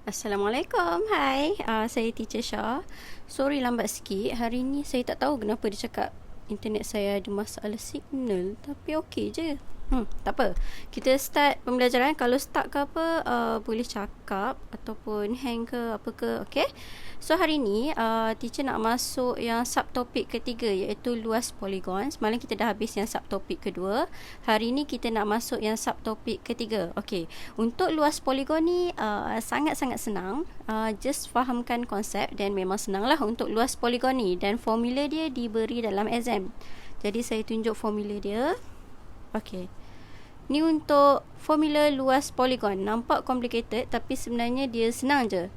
Assalamualaikum, hai. Saya Teacher Shah. Sorry lambat sikit. Hari ni saya tak tahu kenapa dia cakap internet saya ada masalah signal. Tapi okey je. Tak apa. Kita start pembelajaran. Kalau stuck ke apa, boleh cakap ataupun hang ke apa ke, okey? So hari ni teacher nak masuk yang subtopik ketiga, iaitu luas poligon. Semalam kita dah habis yang subtopik kedua. Hari ni kita nak masuk yang subtopik ketiga. Okey. Untuk luas poligon ni sangat-sangat senang. Just fahamkan konsep dan memang senanglah untuk luas poligon ni, dan formula dia diberi dalam exam. Jadi saya tunjuk formula dia. Okey. Ni untuk formula luas poligon. Nampak complicated tapi sebenarnya dia senang je.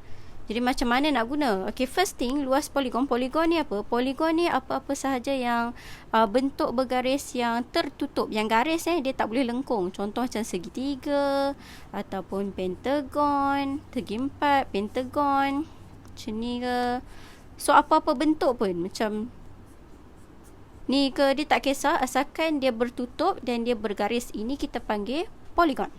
Jadi macam mana nak guna? Okay, first thing, luas poligon. Poligon ni apa? Poligon ni apa-apa sahaja yang bentuk bergaris yang tertutup. Yang garis dia tak boleh lengkung. Contoh macam segitiga ataupun pentagon, segi empat, pentagon, macam ni ke. So apa-apa bentuk pun, macam ni ke, dia tak kisah asalkan dia bertutup dan dia bergaris. Ini kita panggil poligon.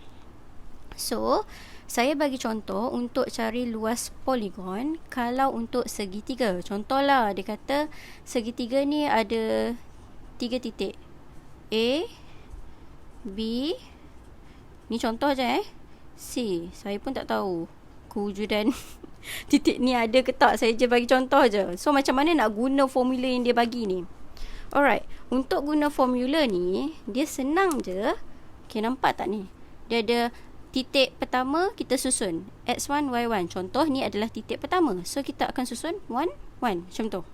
So, saya bagi contoh untuk cari luas poligon. Kalau untuk segitiga, contohlah dia kata segitiga ni ada 3 titik. A, B, ni contoh je C. Saya pun tak tahu kewujudan titik ni ada ke tak. Saya je bagi contoh je. So, macam mana nak guna formula yang dia bagi ni? Alright, untuk guna formula ni, dia senang je. Okay, nampak tak ni? Dia ada titik pertama, kita susun X1, Y1. Contoh ni adalah titik pertama. So, kita akan susun 1, 1. Macam tu.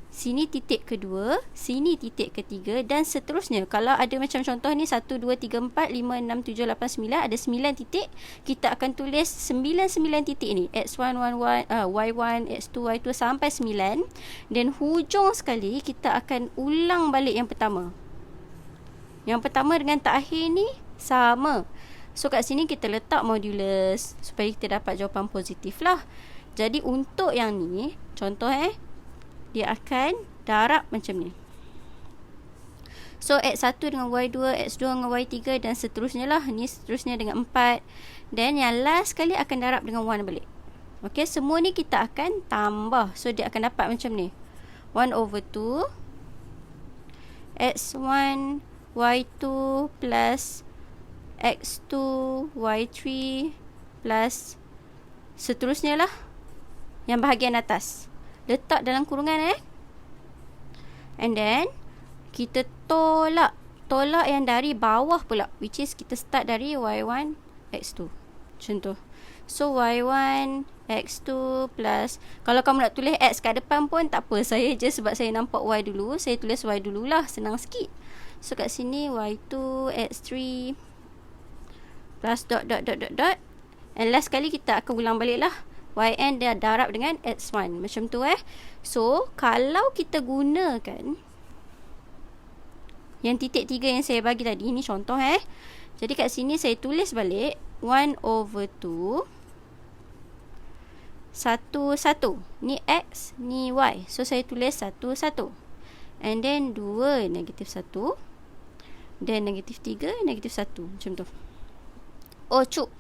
Sini titik kedua, sini titik ketiga dan seterusnya. Kalau ada macam contoh ni 1, 2, 3, 4, 5, 6, 7, 8, 9. Ada 9 titik. Kita akan tulis 9 titik ni. X1, Y1, X2, Y2 sampai 9. Dan hujung sekali kita akan ulang balik yang pertama. Yang pertama dengan terakhir ni sama. So kat sini kita letak modulus supaya kita dapat jawapan positif lah. Jadi untuk yang ni, contoh dia akan darab macam ni. So X1 dengan Y2, X2 dengan Y3 dan seterusnya lah. Ni seterusnya dengan 4. Dan yang last sekali akan darab dengan 1 balik. Okay, semua ni kita akan tambah. So dia akan dapat macam ni. 1/2 X1 Y2 plus X2 Y3 plus seterusnya lah. Yang bahagian atas letak dalam kurungan and then kita tolak yang dari bawah pula, which is kita start dari Y1 X2 macam tu. So Y1 X2 plus, kalau kamu nak tulis X kat depan pun tak apa, saya je sebab saya nampak Y dulu, saya tulis Y dululah, senang sikit. So kat sini Y2 X3 plus dot and last kali kita akan ulang balik lah. Yn dia darab dengan X1 macam tu So kalau kita gunakan yang titik 3 yang saya bagi tadi, ni contoh jadi kat sini saya tulis balik 1/2 1 ni X, ni Y. So saya tulis 1 1 and then 2 negatif 1 dan negatif 3 negatif 1 macam tu. Oh cuk,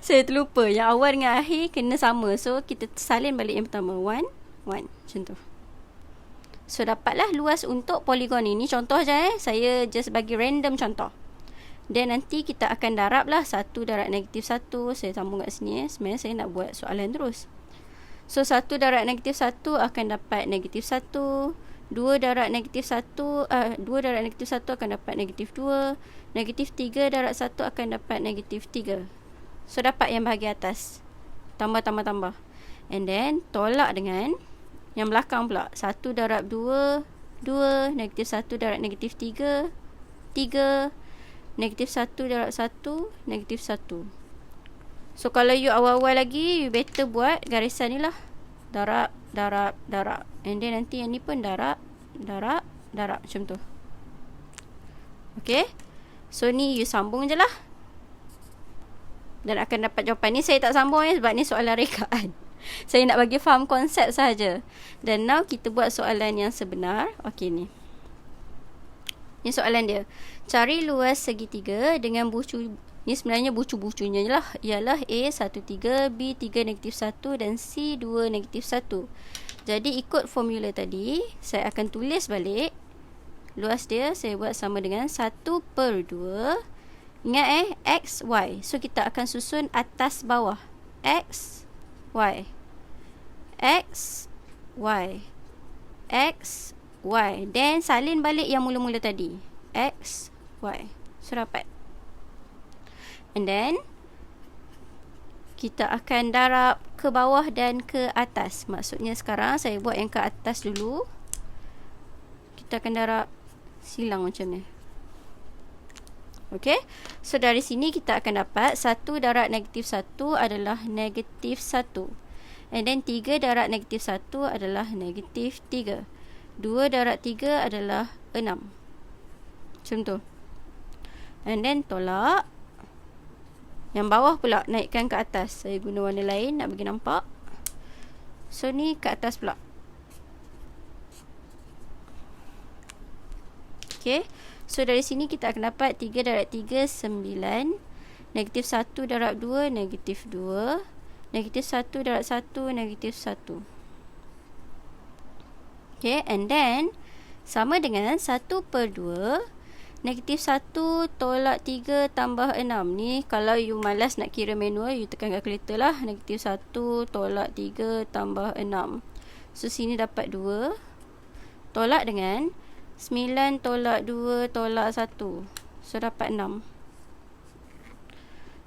saya terlupa yang awal dengan akhir kena sama. So kita salin balik yang pertama 1 1 macam tu. So dapatlah luas untuk poligon ini. Contoh je saya just bagi random contoh. Dan nanti kita akan darab lah 1 darab negatif 1. Saya sambung kat sini sebenarnya saya nak buat soalan terus. So 1 darab negatif 1 akan dapat negatif 1. 2 darab negatif 1 2 darab negatif 1 akan dapat negatif 2. Negatif 3 darab 1 akan dapat negatif 3. So dapat yang bahagian atas. Tambah. And then tolak dengan yang belakang pula. 1 darab 2 2. Negatif 1 darab negatif 3 3. Negatif 1 darab 1 negatif 1. So kalau you awal-awal lagi, you better buat garisan ni lah. Darab. And then nanti yang ni pun darab macam tu. Okay, so ni you sambung je lah dan akan dapat jawapan. Ni saya tak sambung sebab ni soalan rekaan. Saya nak bagi faham konsep sahaja. Dan now kita buat soalan yang sebenar. Okey ni. Ni soalan dia. Cari luas segitiga dengan Ni sebenarnya bucu-bucunya lah ialah A 1,3, B 3 negatif 1 dan C 2 negatif 1. Jadi ikut formula tadi, saya akan tulis balik. Luas dia saya buat sama dengan 1/2. Ingat X, Y. So kita akan susun atas bawah. X, Y. X, Y. X, Y. Then salin balik yang mula-mula tadi. X, Y. So dapat. And then kita akan darab ke bawah dan ke atas. Maksudnya sekarang saya buat yang ke atas dulu. Kita akan darab silang macam ni. Okey. So dari sini kita akan dapat 1 darab negatif 1 adalah negatif 1. And then 3 darab negatif 1 adalah negatif 3. 2 darab 3 adalah 6. Macam tu. And then tolak. Yang bawah pula naikkan ke atas. Saya guna warna lain nak bagi nampak. So ni ke atas pula. Okay. So dari sini kita akan dapat 3 darab 3 9. Negatif 1 darab 2 negatif 2. Negatif 1 darab 1 negatif 1. Okay. And then sama dengan 1/2. Negatif 1 tolak 3 tambah 6. Ni kalau you malas nak kira manual, you tekan kalkulator lah. Negatif 1 tolak 3 tambah 6. So sini dapat 2. Tolak dengan 9 tolak 2 tolak 1. So dapat 6.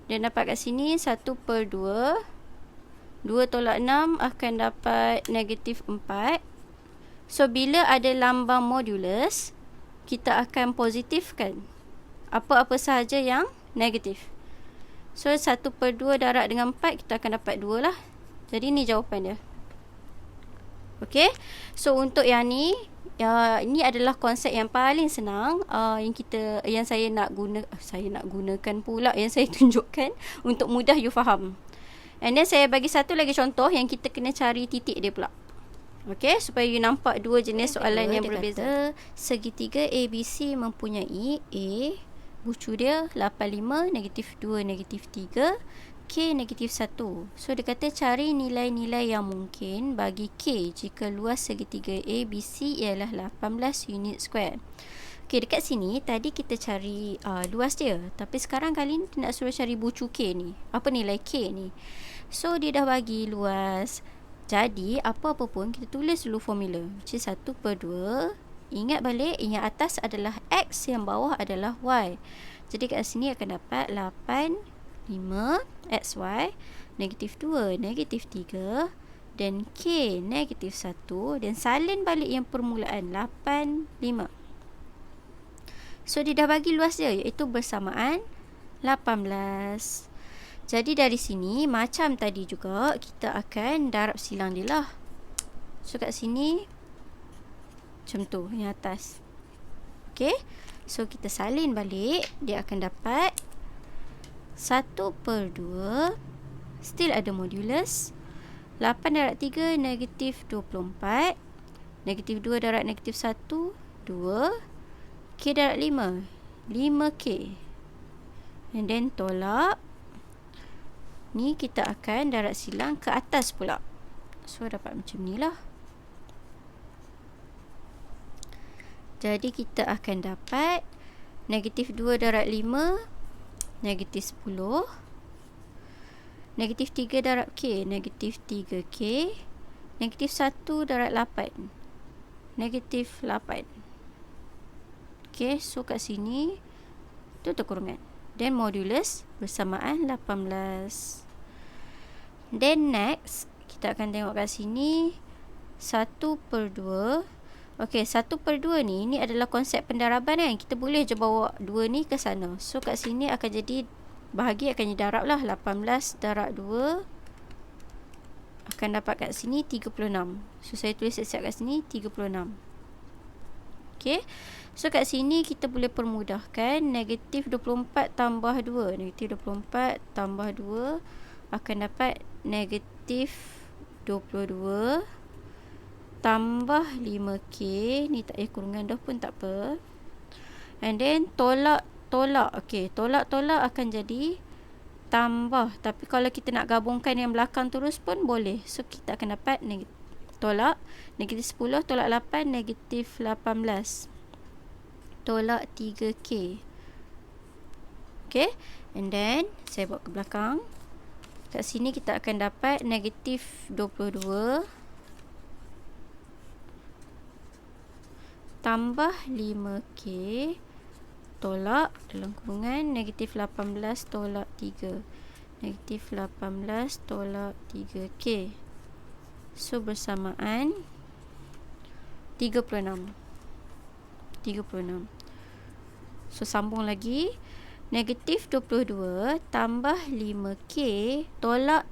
Dan dapat kat sini 1/2. 2 tolak 6 akan dapat negatif 4. So bila ada lambang modulus, kita akan positifkan apa-apa sahaja yang negatif. So 1/2 darab dengan 4, kita akan dapat 2 lah. Jadi ni jawapan dia. Okay. So untuk yang ni, ini adalah konsep yang paling senang yang saya nak gunakan pula, yang saya tunjukkan untuk mudah you faham. And then saya bagi satu lagi contoh yang kita kena cari titik dia pula. Okey, supaya you nampak dua jenis soalan yang berbeza. Segitiga ABC mempunyai A, bucu dia 85, negatif 2, negatif 3, K negatif 1. So dia kata cari nilai-nilai yang mungkin bagi K jika luas segitiga ABC ialah 18 unit square. Okey, dekat sini tadi kita cari luas dia, tapi sekarang kali ni nak suruh cari bucu K ni. Apa nilai K ni? So dia dah bagi luas. Jadi apa-apa pun kita tulis dulu formula. Which is 1/2. Ingat balik, yang atas adalah X, yang bawah adalah Y. Jadi kat sini akan dapat 8, 5, XY, negatif 2, negatif 3, dan K negatif 1, dan salin balik yang permulaan 8, 5. So dia dah bagi luas dia, iaitu bersamaan 18. Jadi dari sini macam tadi juga kita akan darab silang dia lah. So kat sini macam tu yang atas. Okay. So kita salin balik, dia akan dapat 1/2. Still ada modulus. 8 darab 3 negatif 24. Negatif 2 darab negatif 1 2. K darab 5 5K. And then tolak. Ni kita akan darab silang ke atas pula. So dapat macam ni lah. Jadi kita akan dapat negatif 2 darab 5 negatif 10. Negatif 3 darab K negatif 3K. Negatif 1 darab 8 negatif 8. Okay, so kat sini tu kurungan. Dan modulus bersamaan 18. Then next, kita akan tengok kat sini 1/2. Okey, 1/2 ni adalah konsep pendaraban kan. Kita boleh je bawa 2 ni ke sana. So kat sini akan jadi bahagi akan didarab lah. 18 darab 2 akan dapat kat sini 36. So saya tulis siap-siap kat sini 36. Okey. So kat sini kita boleh permudahkan. Negatif 24 tambah 2. Negatif 24 tambah 2 akan dapat negatif 22 tambah 5K. Ni tak kurungan dah pun tak apa. And then tolak tolak. Okey, tolak akan jadi tambah. Tapi kalau kita nak gabungkan yang belakang terus pun boleh. So kita akan dapat tolak negatif 10 tolak 8 negatif 18 tolak 3K. Okay, and then saya bawa ke belakang. Kat sini kita akan dapat negatif 22 tambah 5K tolak dalam kurungan negatif 18 tolak 3. Negatif 18 tolak 3K. So bersamaan 36. So sambung lagi. Negatif 22 tambah 5K tolak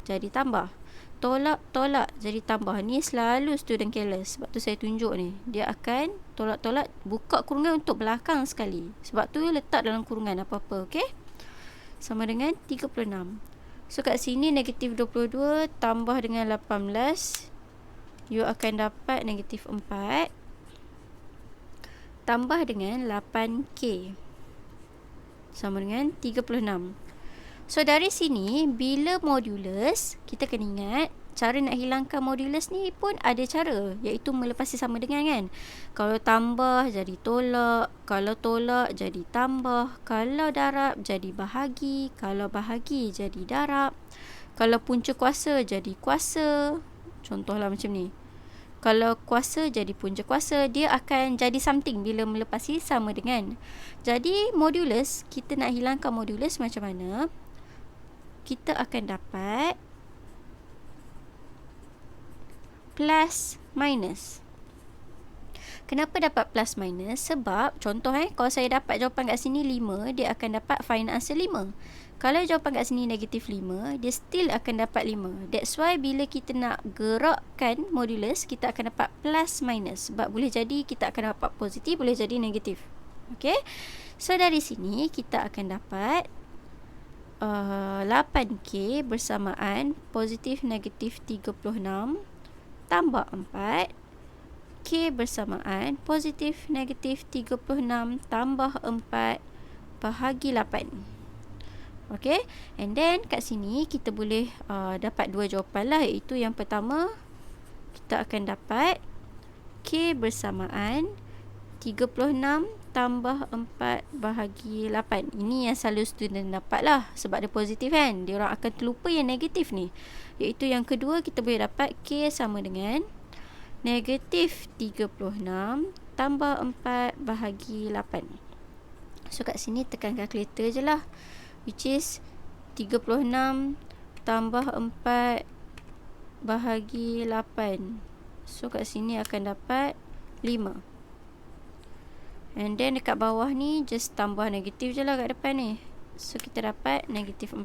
jadi tambah. Tolak jadi tambah. Ni selalu student careless. Sebab tu saya tunjuk ni. Dia akan tolak buka kurungan untuk belakang sekali. Sebab tu letak dalam kurungan apa-apa. Okay, sama dengan 36. So kat sini negatif 22 tambah dengan 18, you akan dapat negatif 4 tambah dengan 8K sama dengan 36. So dari sini bila modulus, kita kena ingat cara nak hilangkan modulus ni pun ada cara, iaitu melepasi sama dengan kan. Kalau tambah jadi tolak, kalau tolak jadi tambah, kalau darab jadi bahagi, kalau bahagi jadi darab, kalau punca kuasa jadi kuasa. Contohlah macam ni. Kalau kuasa jadi punca kuasa, dia akan jadi something bila melepasi sama dengan. Jadi modulus, kita nak hilangkan modulus macam mana? Kita akan dapat plus minus. Kenapa dapat plus minus? Sebab contoh kalau saya dapat jawapan kat sini 5, dia akan dapat final answer 5. Kalau jawapan kat sini negatif 5, dia still akan dapat 5. That's why bila kita nak gerakkan modulus, kita akan dapat plus minus. Sebab boleh jadi kita akan dapat positif, boleh jadi negatif. Okay, so dari sini kita akan dapat 8K bersamaan positif negatif 36 tambah 4, K bersamaan positif negatif 36 tambah 4 bahagi 8. Okay, and then kat sini kita boleh dapat dua jawapan lah, iaitu yang pertama kita akan dapat K bersamaan 36 tambah 4 bahagi 8. Ini yang selalu student dapat lah, sebab dia positif kan. Dia orang akan terlupa yang negatif ni, iaitu yang kedua kita boleh dapat K sama dengan negatif 36 tambah 4 bahagi 8. So kat sini tekan kalkulator je lah, which is 36 tambah 4 bahagi 8. So kat sini akan dapat 5. And then dekat bawah ni just tambah negatif je lah kat depan ni. So kita dapat negatif 4.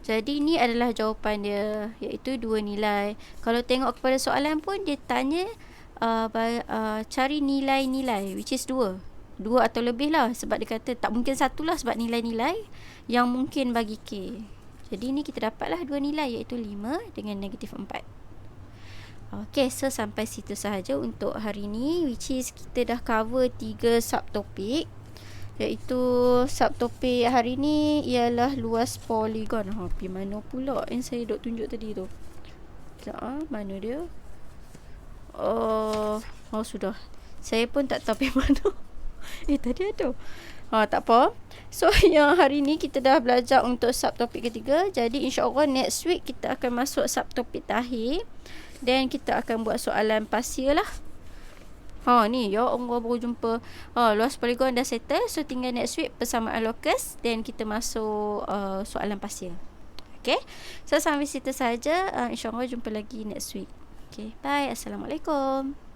Jadi ni adalah jawapan dia, iaitu dua nilai. Kalau tengok kepada soalan pun dia tanya cari nilai-nilai, which is 2 atau lebih lah. Sebab dia kata tak mungkin satu lah, sebab nilai-nilai yang mungkin bagi K. Jadi ni kita dapatlah 2 nilai, iaitu 5 dengan negatif 4. Okay, so sampai situ sahaja untuk hari ni, which is kita dah cover 3 subtopik. Iaitu subtopik hari ni ialah luas poligon. Pergi mana pula yang saya duk tunjuk tadi tu? Sekejap, mana dia? Oh sudah. Saya pun tak tahu pergi mana. Tadi ada. Tak apa. So yang hari ni kita dah belajar untuk subtopik ketiga. Jadi insyaAllah next week kita akan masuk subtopik terakhir. Dan kita akan buat soalan parsial lah. Ni ya Allah, baru jumpa. Luas poligon dah settle. So tinggal next week persamaan locus. Dan kita masuk soalan parsial. Okay, so sampai situ saja. InsyaAllah jumpa lagi next week. Okay, bye. Assalamualaikum.